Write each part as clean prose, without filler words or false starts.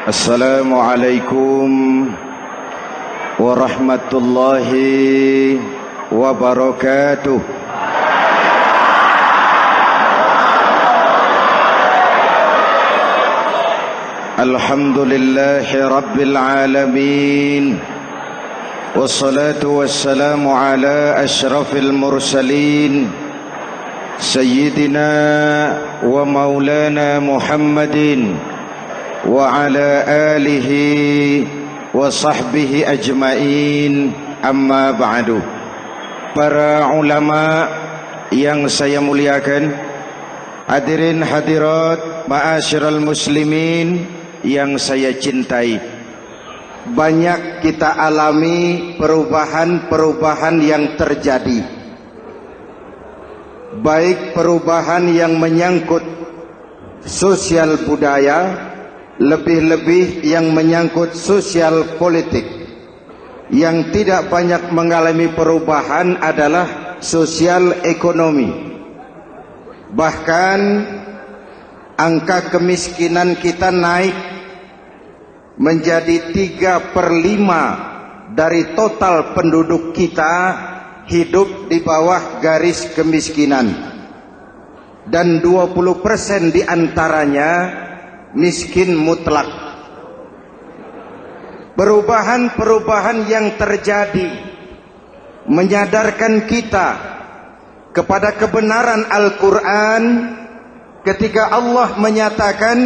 Assalamualaikum warahmatullahi wabarakatuh. Alhamdulillahi rabbil alamin. Wassalatu wassalamu ala ashrafil mursalin Sayyidina wa maulana Muhammadin wa ala alihi wa sahbihi ajmain, amma ba'du. Para ulama yang saya muliakan, hadirin hadirat ma'asyiral muslimin yang saya cintai, banyak kita alami perubahan-perubahan yang terjadi, baik perubahan yang menyangkut sosial budaya, lebih-lebih yang menyangkut sosial politik. Yang tidak banyak mengalami perubahan adalah sosial ekonomi. Bahkan angka kemiskinan kita naik menjadi 3/5 dari total penduduk kita hidup di bawah garis kemiskinan, dan 20% diantaranya miskin mutlak. Perubahan-perubahan yang terjadi menyadarkan kita kepada kebenaran Al-Quran ketika Allah menyatakan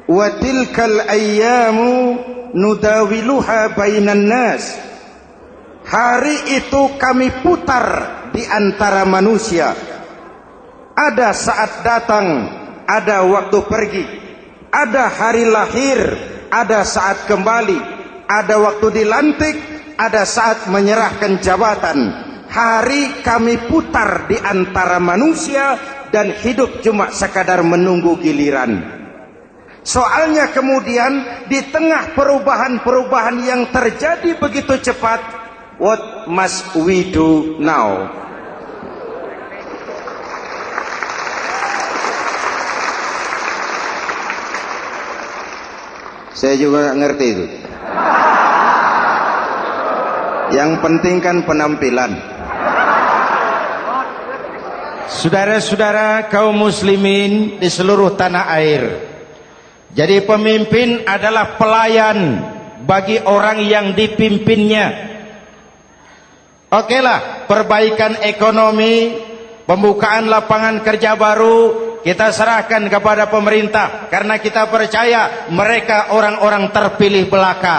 wa tilkal ayyamu nudawiluha bainan nas. Hari itu kami putar di antara manusia. Ada saat datang, ada waktu pergi. Ada hari lahir, ada saat kembali, ada waktu dilantik, ada saat menyerahkan jabatan. Hari kami putar di antara manusia dan hidup cuma sekadar menunggu giliran. Soalnya kemudian di tengah perubahan-perubahan yang terjadi begitu cepat, what must we do now? Saya juga nggak ngerti itu. Yang penting kan penampilan. Saudara-saudara kaum muslimin di seluruh tanah air, jadi pemimpin adalah pelayan bagi orang yang dipimpinnya. Okelah, perbaikan ekonomi, pembukaan lapangan kerja baru kita serahkan kepada pemerintah, karena kita percaya mereka orang-orang terpilih belaka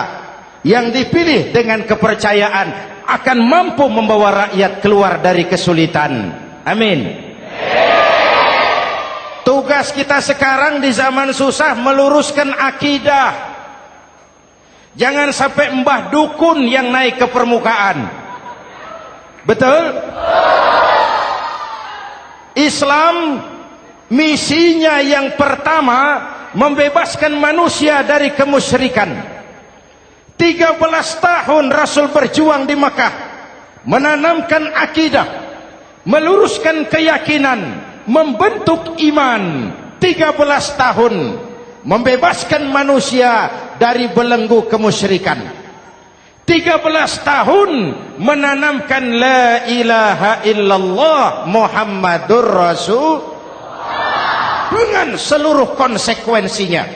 yang dipilih dengan kepercayaan akan mampu membawa rakyat keluar dari kesulitan. Amin. Tugas kita sekarang di zaman susah meluruskan akidah. Jangan sampai mbah dukun yang naik ke permukaan. Betul? Islam misinya yang pertama membebaskan manusia dari kemusyrikan. 13 tahun Rasul berjuang di Makkah, menanamkan akidah, meluruskan keyakinan, membentuk iman. 13 tahun membebaskan manusia dari belenggu kemusyrikan. 13 tahun menanamkan la ilaha illallah Muhammadur Rasul dengan seluruh konsekuensinya.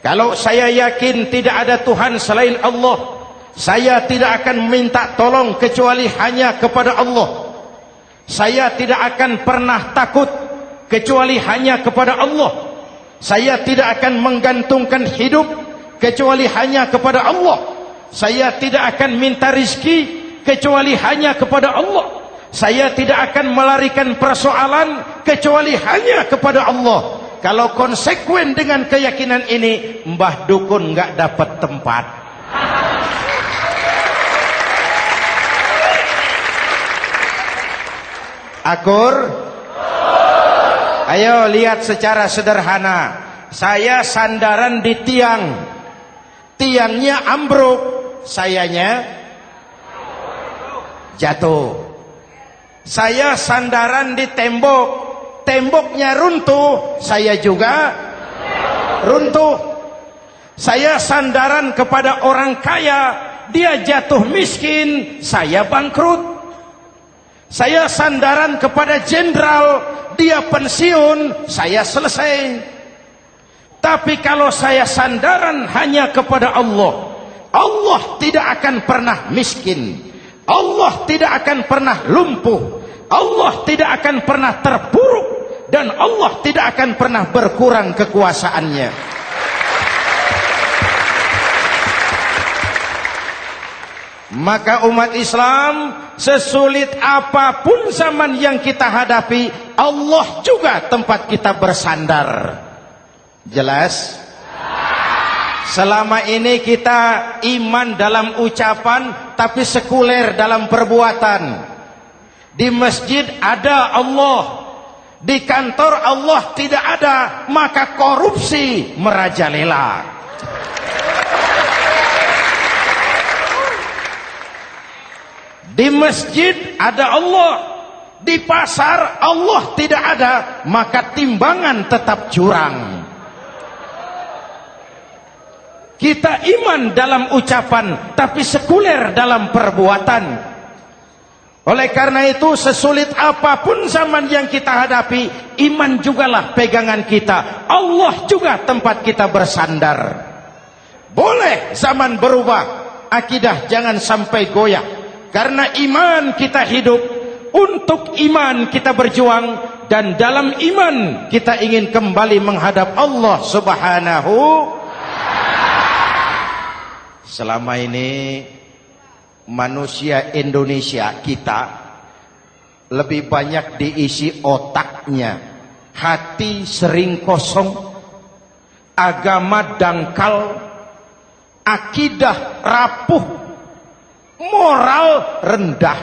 Kalau saya yakin tidak ada Tuhan selain Allah, saya tidak akan meminta tolong kecuali hanya kepada Allah. Saya tidak akan pernah takut kecuali hanya kepada Allah. Saya tidak akan menggantungkan hidup kecuali hanya kepada Allah. Saya tidak akan minta rizki kecuali hanya kepada Allah. Saya tidak akan melarikan persoalan kecuali hanya kepada Allah. Kalau konsekuen dengan keyakinan ini, mbah dukun nggak dapat tempat. Akur? Ayo lihat secara sederhana. Saya sandaran di tiang, tiangnya ambruk, sayanya jatuh. Saya sandaran di tembok, temboknya runtuh, saya juga runtuh. Saya sandaran kepada orang kaya, dia jatuh miskin, saya bangkrut. Saya sandaran kepada jenderal, dia pensiun, saya selesai. Tapi kalau saya sandaran hanya kepada Allah, Allah tidak akan pernah miskin, Allah tidak akan pernah lumpuh, Allah tidak akan pernah terpuruk, dan Allah tidak akan pernah berkurang kekuasaannya. Maka umat Islam, sesulit apapun zaman yang kita hadapi, Allah juga tempat kita bersandar. Jelas? Selama ini kita iman dalam ucapan, tapi sekuler dalam perbuatan. Di masjid ada Allah, di kantor Allah tidak ada, maka korupsi merajalela. Di masjid ada Allah, di pasar Allah tidak ada, maka timbangan tetap curang. Kita iman dalam ucapan, tapi sekuler dalam perbuatan. Oleh karena itu, sesulit apapun zaman yang kita hadapi, iman jugalah pegangan kita. Allah juga tempat kita bersandar. Boleh zaman berubah, akidah jangan sampai goyah. Karena iman kita hidup, untuk iman kita berjuang, dan dalam iman kita ingin kembali menghadap Allah Subhanahu. Selama ini manusia Indonesia kita lebih banyak diisi otaknya, hati sering kosong, agama dangkal, akidah rapuh, moral rendah.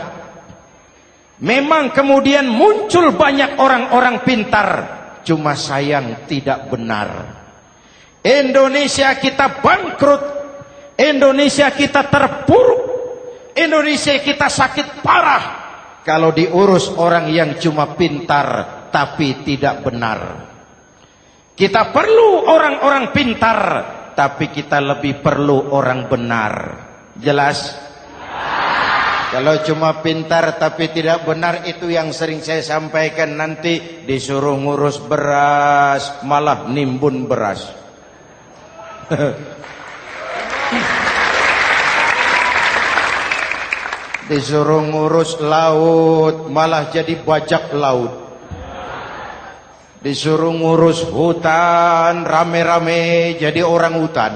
Memang kemudian muncul banyak orang-orang pintar, cuma sayang tidak benar. Indonesia kita bangkrut, Indonesia kita terpuruk, Indonesia kita sakit parah kalau diurus orang yang cuma pintar tapi tidak benar. Kita perlu orang-orang pintar, tapi kita lebih perlu orang benar. Jelas? Kalau cuma pintar tapi tidak benar, itu yang sering saya sampaikan, nanti disuruh ngurus beras malah nimbun beras. Disuruh ngurus laut malah jadi bajak laut. Disuruh ngurus hutan rame-rame jadi orang hutan.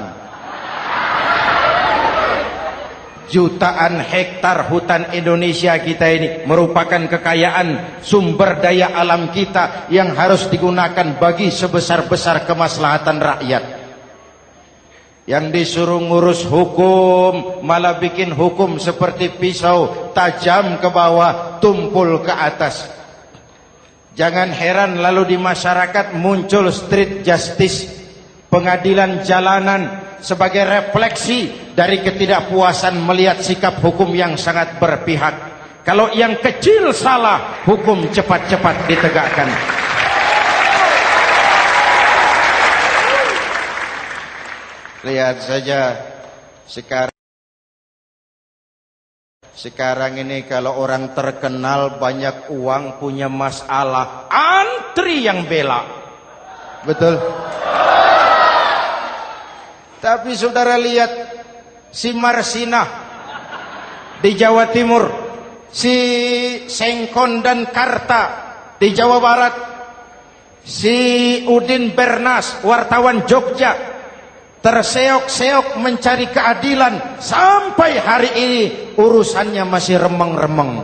Jutaan hektar hutan Indonesia kita ini merupakan kekayaan sumber daya alam kita yang harus digunakan bagi sebesar-besar kemaslahatan rakyat. Yang disuruh ngurus hukum malah bikin hukum seperti pisau, tajam ke bawah, tumpul ke atas. Jangan heran lalu di masyarakat muncul street justice, pengadilan jalanan, sebagai refleksi dari ketidakpuasan melihat sikap hukum yang sangat berpihak. Kalau yang kecil salah, hukum cepat-cepat ditegakkan. Lihat saja sekarang ini kalau orang terkenal banyak uang punya masalah, antri yang bela. Betul? Tapi saudara lihat si Marsinah di Jawa Timur, si Sengkon dan Karta di Jawa Barat, si Udin Bernas wartawan Jogja terseok-seok mencari keadilan, sampai hari ini urusannya masih remeng-remeng.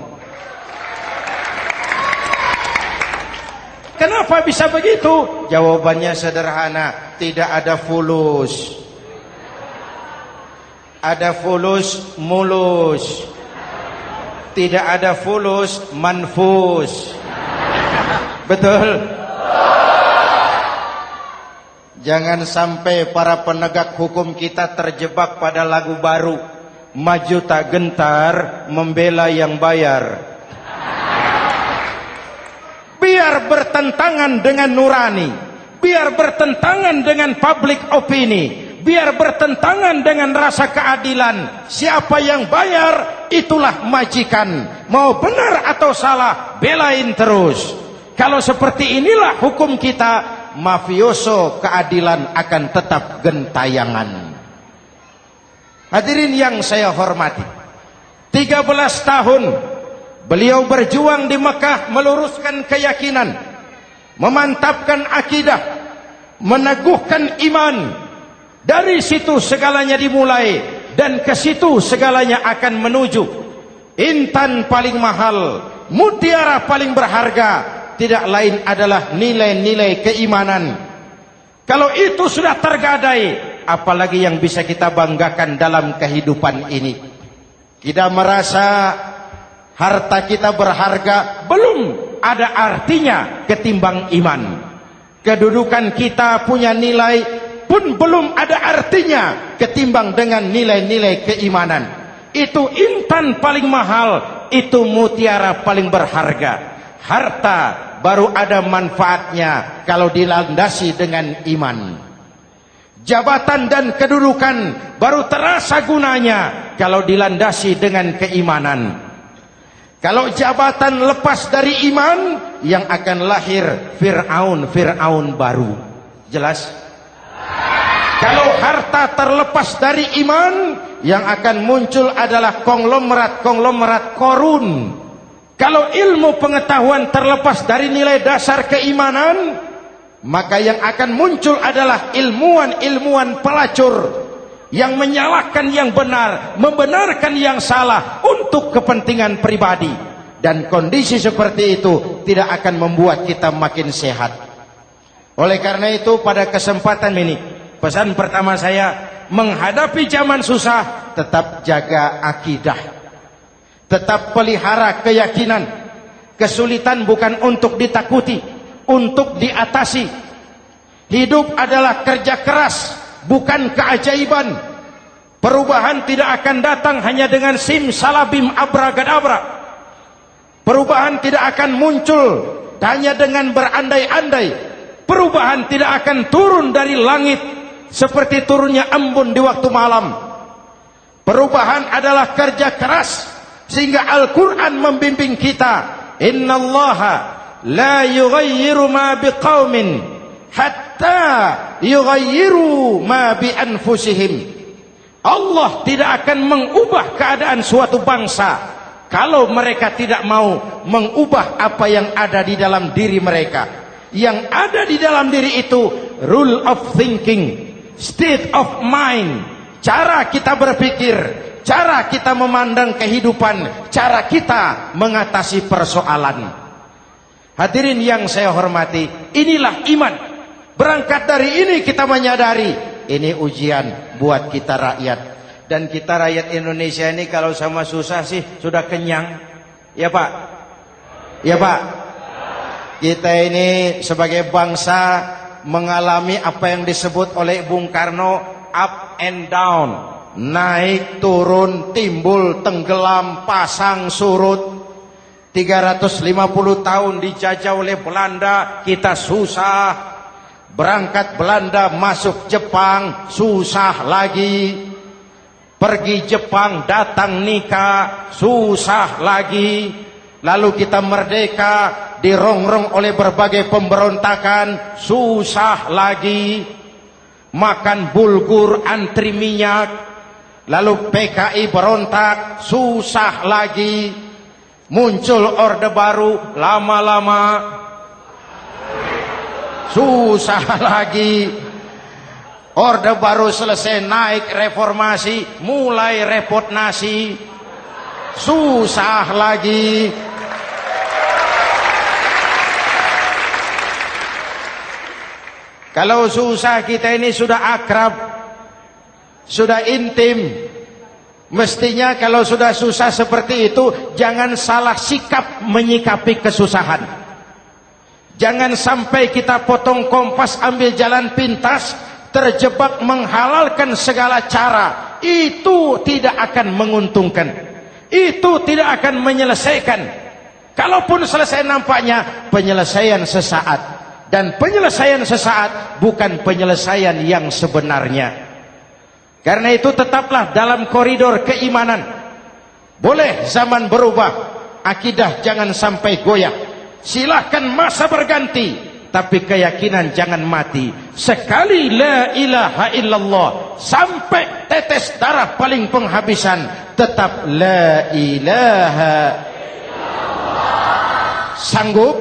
Kenapa bisa begitu? Jawabannya sederhana, tidak ada fulus. Ada fulus mulus, tidak ada fulus manfus. Betul? Jangan sampai para penegak hukum kita terjebak pada lagu baru, maju tak gentar membela yang bayar. Biar bertentangan dengan nurani, biar bertentangan dengan public opini, biar bertentangan dengan rasa keadilan. Siapa yang bayar, itulah majikan. Mau benar atau salah, belain terus. Kalau seperti inilah hukum kita, mafioso keadilan akan tetap gentayangan. Hadirin yang saya hormati, 13 tahun beliau berjuang di Mekah, meluruskan keyakinan, memantapkan akidah, meneguhkan iman. Dari situ segalanya dimulai, dan ke situ segalanya akan menuju. Intan paling mahal, mutiara paling berharga, tidak lain adalah nilai-nilai keimanan. Kalau itu sudah tergadai, apalagi yang bisa kita banggakan dalam kehidupan ini? Kita merasa harta kita berharga, belum ada artinya ketimbang iman. Kedudukan kita punya nilai pun belum ada artinya ketimbang dengan nilai-nilai keimanan. Itu intan paling mahal, itu mutiara paling berharga. Harta baru ada manfaatnya kalau dilandasi dengan iman. Jabatan dan kedudukan baru terasa gunanya kalau dilandasi dengan keimanan. Kalau jabatan lepas dari iman, yang akan lahir Fir'aun baru. Jelas? Kalau harta terlepas dari iman, yang akan muncul adalah konglomerat Korun. Kalau ilmu pengetahuan terlepas dari nilai dasar keimanan, maka yang akan muncul adalah ilmuwan pelacur yang menyalahkan yang benar, membenarkan yang salah untuk kepentingan pribadi. Dan kondisi seperti itu tidak akan membuat kita makin sehat. Oleh karena itu, pada kesempatan ini, pesan pertama saya, menghadapi zaman susah, tetap jaga akidah, tetap pelihara keyakinan. Kesulitan bukan untuk ditakuti, untuk diatasi. Hidup adalah kerja keras, bukan keajaiban. Perubahan tidak akan datang hanya dengan simsalabim abragadabra. Perubahan tidak akan muncul hanya dengan berandai-andai. Perubahan tidak akan turun dari langit seperti turunnya embun di waktu malam. Perubahan adalah kerja keras, sehingga Al-Quran membimbing kita, innallaha la yughayyiru ma biqaumin hatta yughayyiru ma bi anfusihim. Allah tidak akan mengubah keadaan suatu bangsa kalau mereka tidak mau mengubah apa yang ada di dalam diri mereka. Yang ada di dalam diri itu rule of thinking, state of mind, cara kita berpikir, cara kita memandang kehidupan, cara kita mengatasi persoalan. Hadirin yang saya hormati, inilah iman. Berangkat dari ini kita menyadari, ini ujian buat kita rakyat. Dan kita rakyat Indonesia ini kalau sama susah sih sudah kenyang. Ya Pak? Ya Pak? Kita ini sebagai bangsa mengalami apa yang disebut oleh Bung Karno up and down. Naik, turun, timbul, tenggelam, pasang, surut. 350 tahun dijajah oleh Belanda, kita susah. Berangkat Belanda masuk Jepang, susah lagi. Pergi Jepang, datang nikah, susah lagi. Lalu kita merdeka, dirongrong oleh berbagai pemberontakan, susah lagi. Makan bulgur, antri minyak. Lalu PKI berontak, susah lagi. Muncul orde baru, lama-lama susah lagi. Orde baru selesai, naik reformasi, mulai repot nasi, susah lagi. Kalau susah kita ini sudah akrab, sudah intim. Mestinya kalau sudah susah seperti itu, jangan salah sikap menyikapi kesusahan. Jangan sampai kita potong kompas, ambil jalan pintas, terjebak menghalalkan segala cara. Itu tidak akan menguntungkan, itu tidak akan menyelesaikan. Kalaupun selesai, nampaknya penyelesaian sesaat. Dan penyelesaian sesaat bukan penyelesaian yang sebenarnya. Karena itu tetaplah dalam koridor keimanan. Boleh zaman berubah, akidah jangan sampai goyah. Silahkan masa berganti, tapi keyakinan jangan mati. Sekali la ilaha illallah, sampai tetes darah paling penghabisan, tetap la ilaha illallah. Sanggup?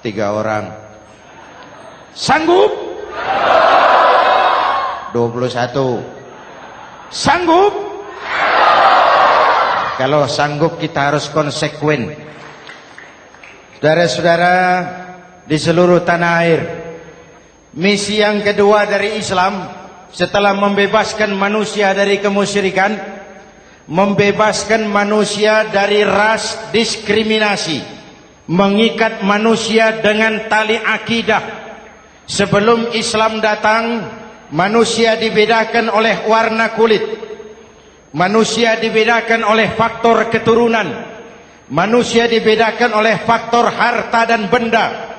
3 orang. Sanggup? 21. Sanggup? Kalau sanggup kita harus konsekuen. Saudara-saudara di seluruh tanah air, misi yang kedua dari Islam setelah membebaskan manusia dari kemusyrikan, membebaskan manusia dari ras diskriminasi, mengikat manusia dengan tali akidah. Sebelum Islam datang, manusia dibedakan oleh warna kulit, manusia dibedakan oleh faktor keturunan, manusia dibedakan oleh faktor harta dan benda.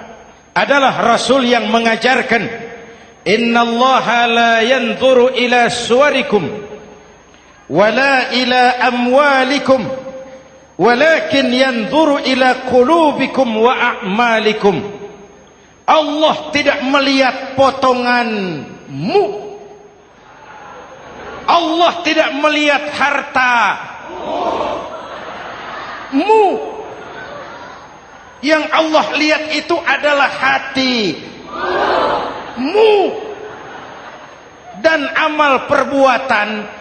Adalah Rasul yang mengajarkan, innallaha la yanzuru ila suwarikum wala ila amwalikum walakin yanzuru ila qulubikum wa a'malikum. Allah tidak melihat potonganmu, Allah tidak melihat hartamu. Yang Allah lihat itu adalah hatimu dan amal perbuatanmu.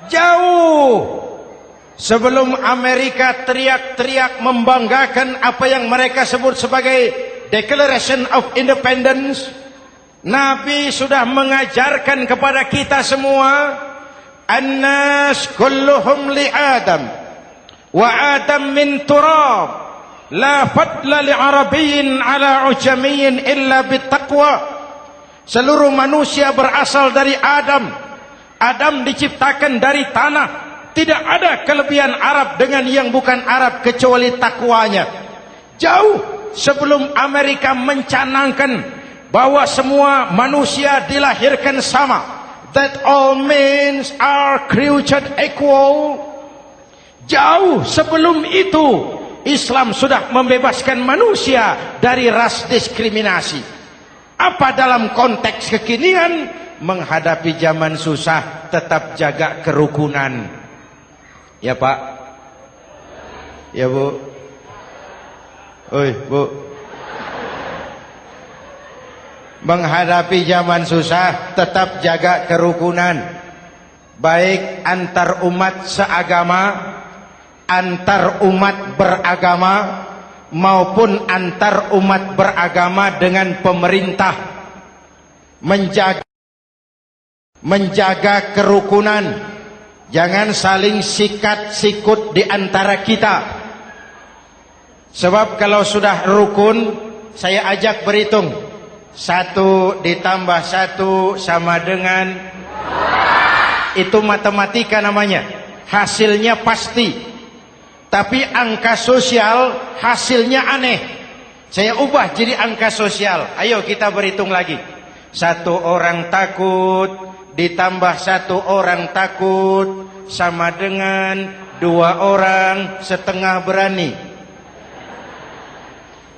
Jauh sebelum Amerika teriak-teriak membanggakan apa yang mereka sebut sebagai Declaration of Independence, Nabi sudah mengajarkan kepada kita semua, annas kulluhum li Adam wa Adam min turab la fadla li arabiyyin ala ujamiyyin illa bittaqwa. Seluruh manusia berasal dari Adam. Adam diciptakan dari tanah. Tidak ada kelebihan Arab dengan yang bukan Arab kecuali takwanya. Jauh sebelum Amerika mencanangkan bahwa semua manusia dilahirkan sama, that all men are created equal. Jauh sebelum itu Islam sudah membebaskan manusia dari ras diskriminasi. Apa dalam konteks kekinian menghadapi zaman susah tetap jaga kerukunan? Ya Pak, ya Bu, oi Bu. Menghadapi zaman susah tetap jaga kerukunan, baik antar umat seagama, antar umat beragama, maupun antar umat beragama dengan pemerintah. Menjaga kerukunan. Jangan saling sikat sikut di antara kita. Sebab kalau sudah rukun, saya ajak berhitung. 1 ditambah 1 sama dengan, itu matematika namanya. Hasilnya pasti. Tapi angka sosial hasilnya aneh. Saya ubah jadi angka sosial. Ayo kita berhitung lagi. 1 orang takut ditambah 1 orang takut sama dengan 2 orang setengah berani.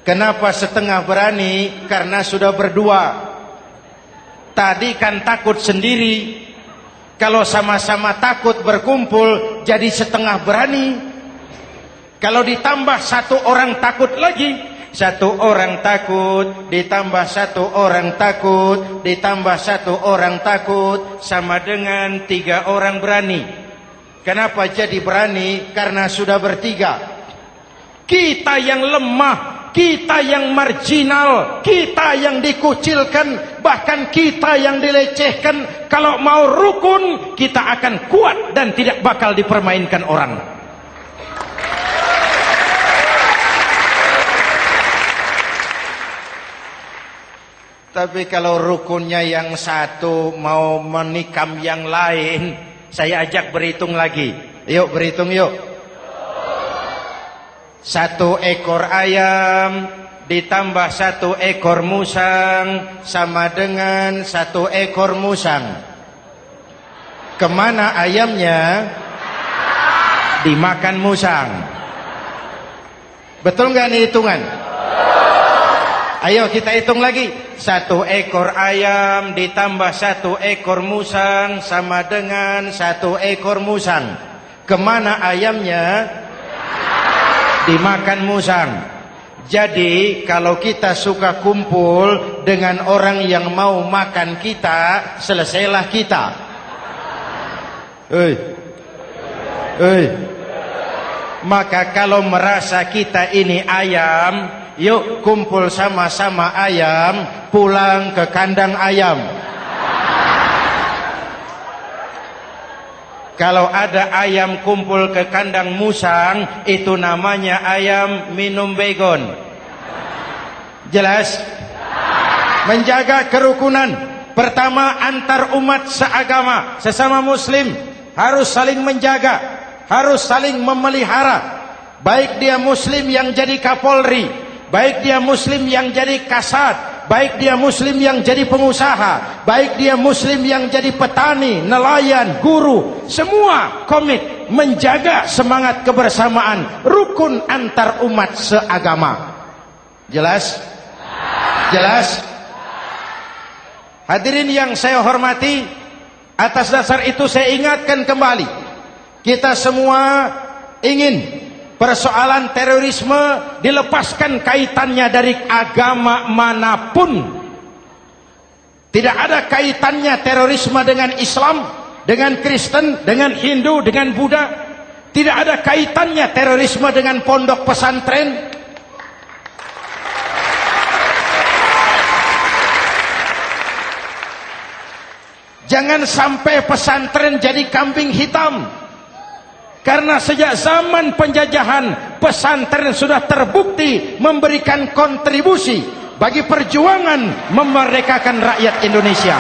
Kenapa setengah berani? Karena sudah berdua. Tadi kan takut sendiri. Kalau sama-sama takut berkumpul jadi setengah berani. Kalau ditambah 1 orang takut lagi, 1 orang takut ditambah 1 orang takut ditambah 1 orang takut sama dengan 3 orang berani. Kenapa jadi berani? Karena sudah bertiga. Kita yang lemah, kita yang marginal, kita yang dikucilkan, bahkan kita yang dilecehkan, kalau mau rukun kita akan kuat dan tidak bakal dipermainkan orang. Tapi kalau rukunnya yang satu mau menikam yang lain, saya ajak berhitung lagi. Yuk berhitung yuk. 1 ekor ayam ditambah 1 ekor musang sama dengan 1 ekor musang. Kemana ayamnya? Dimakan musang. Betul nggak nih hitungan? Ayo kita hitung lagi. 1 ekor ayam ditambah 1 ekor musang sama dengan 1 ekor musang. Kemana ayamnya? Dimakan musang. Jadi kalau kita suka kumpul dengan orang yang mau makan kita, selesailah kita. Maka kalau merasa kita ini ayam, yuk kumpul sama-sama ayam, pulang ke kandang ayam. Kalau ada ayam kumpul ke kandang musang, itu namanya ayam minum baygon. Jelas? Menjaga kerukunan. Pertama, antar umat seagama, sesama muslim harus saling menjaga, harus saling memelihara. Baik dia muslim yang jadi kapolri, baik dia muslim yang jadi kasat, baik dia muslim yang jadi pengusaha, baik dia muslim yang jadi petani, nelayan, guru, semua komit menjaga semangat kebersamaan, rukun antar umat seagama. Jelas? Jelas? Hadirin yang saya hormati, atas dasar itu saya ingatkan kembali, kita semua ingin persoalan terorisme dilepaskan kaitannya dari agama manapun. Tidak ada kaitannya terorisme dengan Islam, dengan Kristen, dengan Hindu, dengan Buddha. Tidak ada kaitannya terorisme dengan pondok pesantren. Jangan sampai pesantren jadi kambing hitam. Karena sejak zaman penjajahan, pesantren sudah terbukti memberikan kontribusi bagi perjuangan memerdekakan rakyat Indonesia.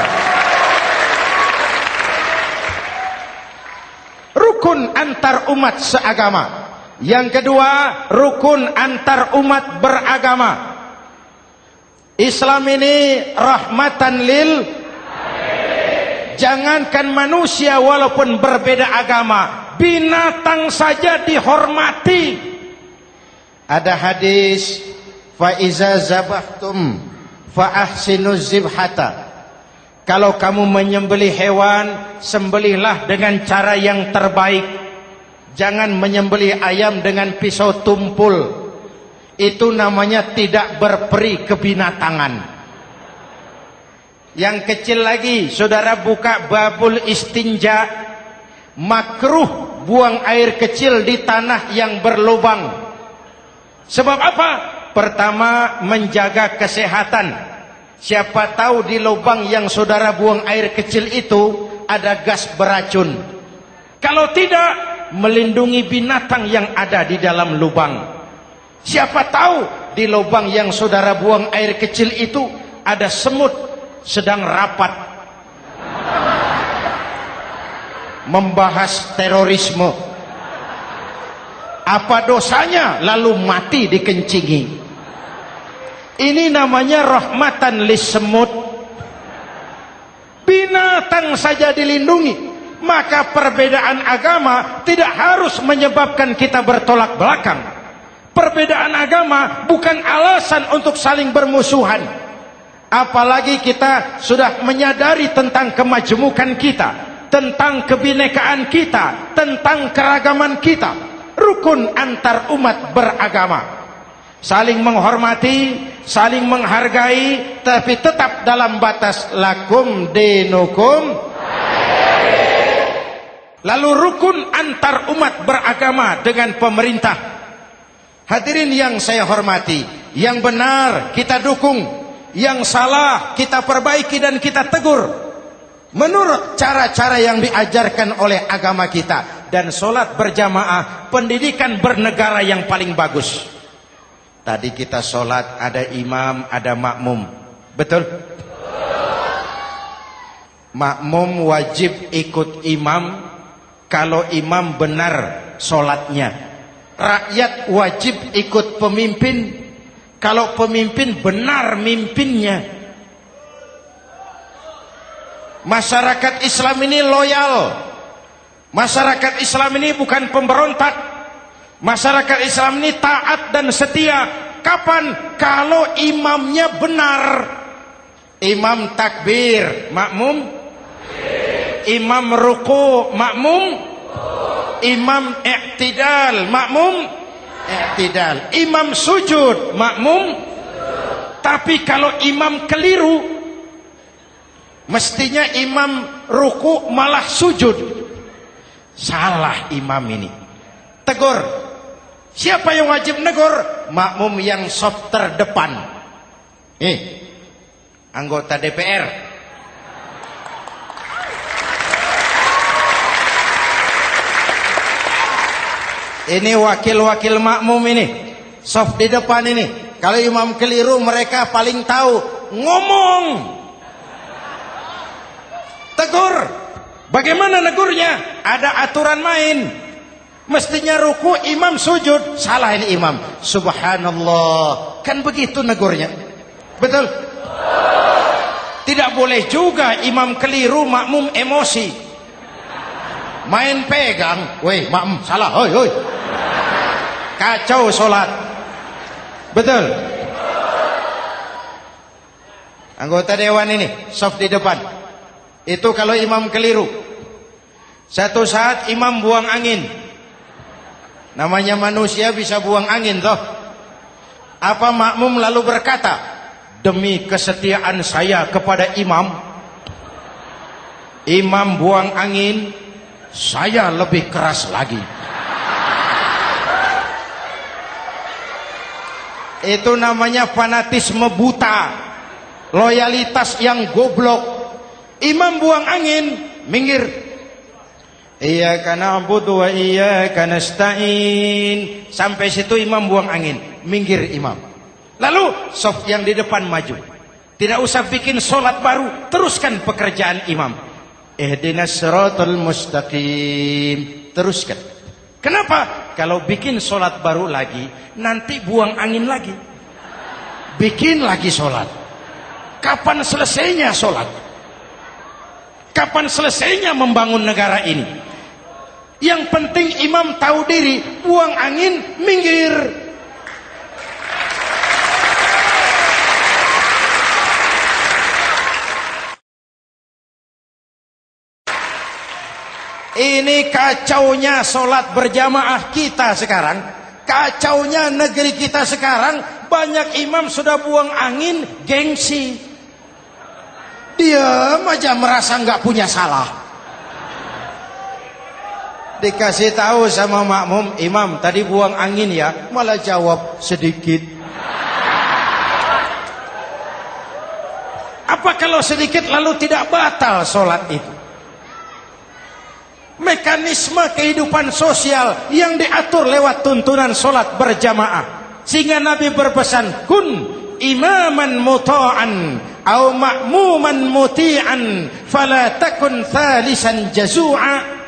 Rukun antar umat seagama. Yang kedua, rukun antar umat beragama. Islam ini rahmatan lil. Jangankan manusia walaupun berbeda agama, binatang saja dihormati. Ada hadis, fa iza zabahtum fa ahsinuz zibhata. Kalau kamu menyembelih hewan, sembelihlah dengan cara yang terbaik. Jangan menyembelih ayam dengan pisau tumpul. Itu namanya tidak berperi kebinatangan. Yang kecil lagi, saudara buka babul istinja, makruh buang air kecil di tanah yang berlubang. Sebab apa? Pertama, menjaga kesehatan. Siapa tahu di lubang yang saudara buang air kecil itu ada gas beracun. Kalau tidak, melindungi binatang yang ada di dalam lubang. Siapa tahu di lubang yang saudara buang air kecil itu ada semut sedang rapat membahas terorisme. Apa dosanya lalu mati dikencingi? Ini namanya rahmatan lis semut. Binatang saja dilindungi. Maka perbedaan agama tidak harus menyebabkan kita bertolak belakang. Perbedaan agama bukan alasan untuk saling bermusuhan. Apalagi kita sudah menyadari tentang kemajemukan kita, tentang kebinekaan kita, tentang keragaman kita. Rukun antar umat beragama. Saling menghormati, saling menghargai, tapi tetap dalam batas lakum dinukum. Lalu rukun antar umat beragama dengan pemerintah. Hadirin yang saya hormati, yang benar kita dukung, yang salah kita perbaiki dan kita tegur menurut cara-cara yang diajarkan oleh agama kita. Dan sholat berjamaah, pendidikan bernegara yang paling bagus. Tadi kita sholat ada imam, ada makmum, betul? Makmum wajib ikut imam kalau imam benar sholatnya. Rakyat wajib ikut pemimpin Kalau pemimpin benar mimpinnya. Masyarakat Islam ini loyal. Masyarakat Islam ini bukan pemberontak. Masyarakat Islam ini taat dan setia. Kapan? Kalau imamnya benar. Imam takbir, makmum. Imam ruku, makmum. Imam i'tidal, makmum. I'tidal. Imam sujud, makmum. Tapi kalau imam keliru, mestinya imam ruku malah sujud. Salah imam ini. Tegur. Siapa yang wajib negur? Makmum yang saf terdepan. Anggota DPR. Ini wakil-wakil makmum ini. Saf di depan ini. Kalau imam keliru mereka paling tahu. Ngomong. Tegur. Bagaimana negurnya? Ada aturan main. Mestinya ruku, imam sujud. Salah ini imam. Subhanallah. Kan begitu negurnya. Betul? Tidak boleh juga imam keliru, makmum emosi. Main pegang. Weh, makmum salah. Hoi, hoi. Kacau sholat. Betul? Anggota dewan ini, saf di depan. Itu kalau imam keliru. Satu saat imam buang angin. Namanya manusia bisa buang angin toh. Apa makmum lalu berkata, demi kesetiaan saya kepada imam, imam buang angin, saya lebih keras lagi. Itu namanya fanatisme buta, loyalitas yang goblok. Imam buang angin, minggir. Iyyaka na'budu wa iyyaka nasta'in. Sampai situ imam buang angin, minggir imam. Lalu saf yang di depan maju. Tidak usah bikin sholat baru, teruskan pekerjaan imam. Ihdinas siratal mustaqim. Teruskan. Kenapa? Kalau bikin sholat baru lagi, nanti buang angin lagi. Bikin lagi sholat. Kapan selesainya sholat? Kapan selesainya membangun negara ini? Yang penting imam tahu diri, buang angin, minggir. Ini kacaunya sholat berjamaah kita sekarang. Kacaunya negeri kita sekarang. Banyak imam sudah buang angin, gengsi. Diam aja merasa nggak punya salah. Dikasih tahu sama makmum, imam tadi buang angin ya, malah jawab sedikit. Apa kalau sedikit lalu tidak batal sholat itu? Mekanisme kehidupan sosial yang diatur lewat tuntunan sholat berjamaah. Sehingga Nabi berpesan, kun imaman muta'an au ma'muman muti'an fala takun thalisan jazu'a.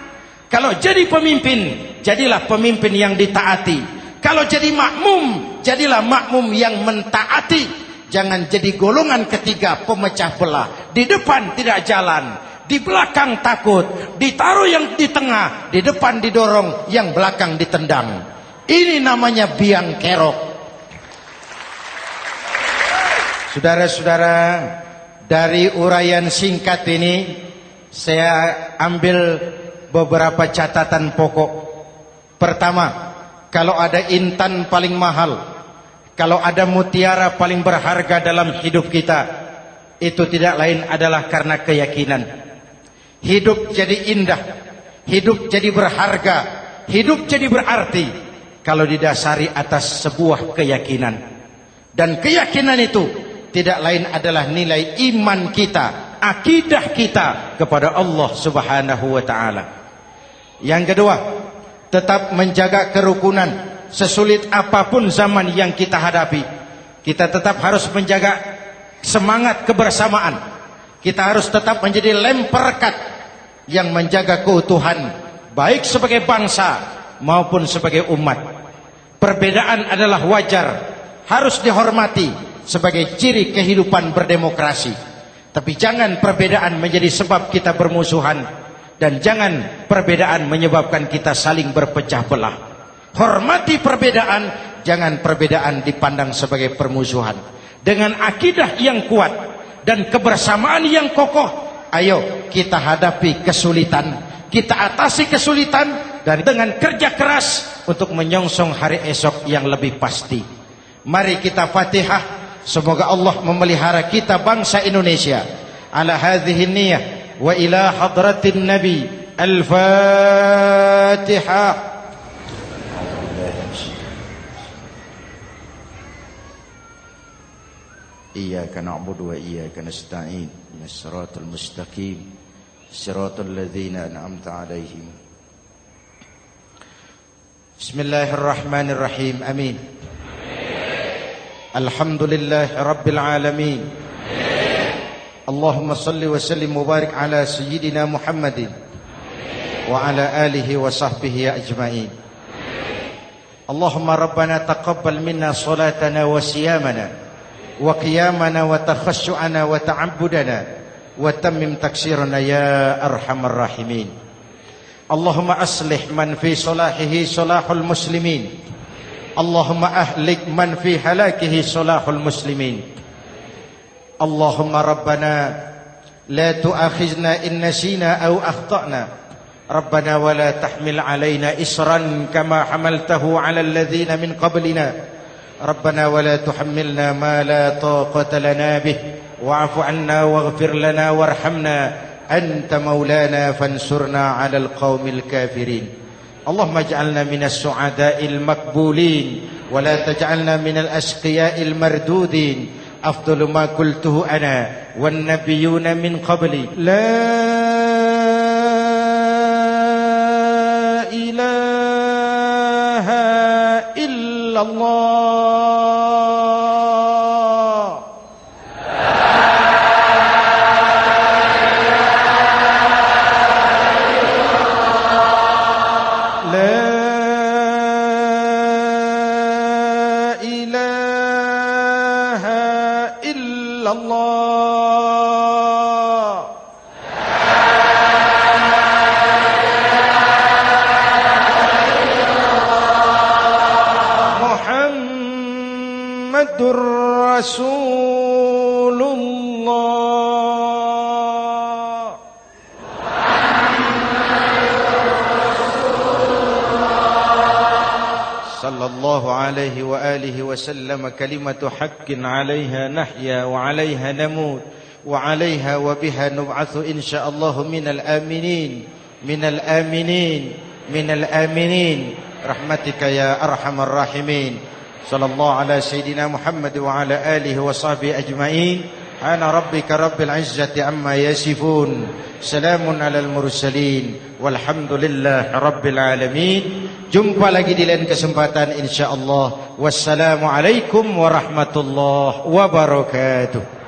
Kalau jadi pemimpin, jadilah pemimpin yang ditaati. Kalau jadi makmum, jadilah makmum yang mentaati. Jangan jadi golongan ketiga pemecah belah. Di depan tidak jalan, di belakang takut, ditaruh yang di tengah, di depan didorong, yang belakang ditendang. Ini namanya biang kerok. Saudara-saudara, dari uraian singkat ini saya ambil beberapa catatan pokok. Pertama, kalau ada intan paling mahal, kalau ada mutiara paling berharga dalam hidup kita, itu tidak lain adalah karena keyakinan. Hidup jadi indah, hidup jadi berharga, hidup jadi berarti kalau didasari atas sebuah keyakinan. Dan keyakinan itu tidak lain adalah nilai iman kita, akidah kita kepada Allah Subhanahu wa ta'ala. Yang kedua, tetap menjaga kerukunan. Sesulit apapun zaman yang kita hadapi, kita tetap harus menjaga semangat kebersamaan. Kita harus tetap menjadi lem perekat yang menjaga keutuhan, baik sebagai bangsa maupun sebagai umat. Perbedaan adalah wajar, harus dihormati sebagai ciri kehidupan berdemokrasi. Tapi jangan perbedaan menjadi sebab kita bermusuhan, dan jangan perbedaan menyebabkan kita saling berpecah belah. Hormati perbedaan, jangan perbedaan dipandang sebagai permusuhan. Dengan akidah yang kuat dan kebersamaan yang kokoh, ayo kita hadapi kesulitan, kita atasi kesulitan, dan dengan kerja keras untuk menyongsong hari esok yang lebih pasti. Mari kita Fatihah, semoga Allah memelihara kita bangsa Indonesia. Ala hadhihi niyyah wa ila hadratin Nabi. Al-Fatihah. Iyyaka na'budu wa iyyaka nasta'in. Ihdinas siratal mustaqim. Siratal ladzina an'amta 'alaihim. Bismillahirrahmanirrahim. Amin. Alhamdulillahi rabbil alamin. Allahumma salli wa sallim wa barik ala sayyidina Muhammadin wa ala alihi wa sahbihi ajma'in. Allahumma rabbana taqabbal minna salatana wa siyamana wa qiyamana wa takhashu'ana wa ta'abbudana wa tammim taksirana ya arhamar rahimin. Allahumma aslih man fi salahihi salahul muslimin. Allahumma ahlik man fi halakihi salahul muslimin. Allahumma rabbana la tu'akhizna in nasina aw akhtana. Rabbana wa la tahmil alaina isran kama hamaltahu ala alladhina min qablina. Rabbana wa la tuhammilna ma la taqata lana bih wa'fu 'anna waghfir lana warhamna anta maulana fansurna 'alal qaumil kafirin. Allahumma ij'alna minas su'ada'il maqbulin wa la taj'alna minal ashqiya'il mardudin. Afdalu ma qultuhu ana wan nabiyyuna min qabli. La ilaha illallah. Rasulullah sallallahu alaihi wa alihi wa sallam. Kalimatu haqqin 'alaiha nahya wa 'alaiha namut wa 'alaiha wa biha nub'atsu insyaallah minal aminin minal aminin minal aminin rahmatika ya arhamar rahimin. Sallallahu ala sayyidina Muhammad wa ala alihi wa sahbihi ajma'in. Ana rabbika rabbil izzati amma yasifun. Salamun alal mursalin. Walhamdulillahi rabbil alamin. Jumpa lagi di lain kesempatan insyaallah. Wassalamualaikum warahmatullahi wabarakatuh.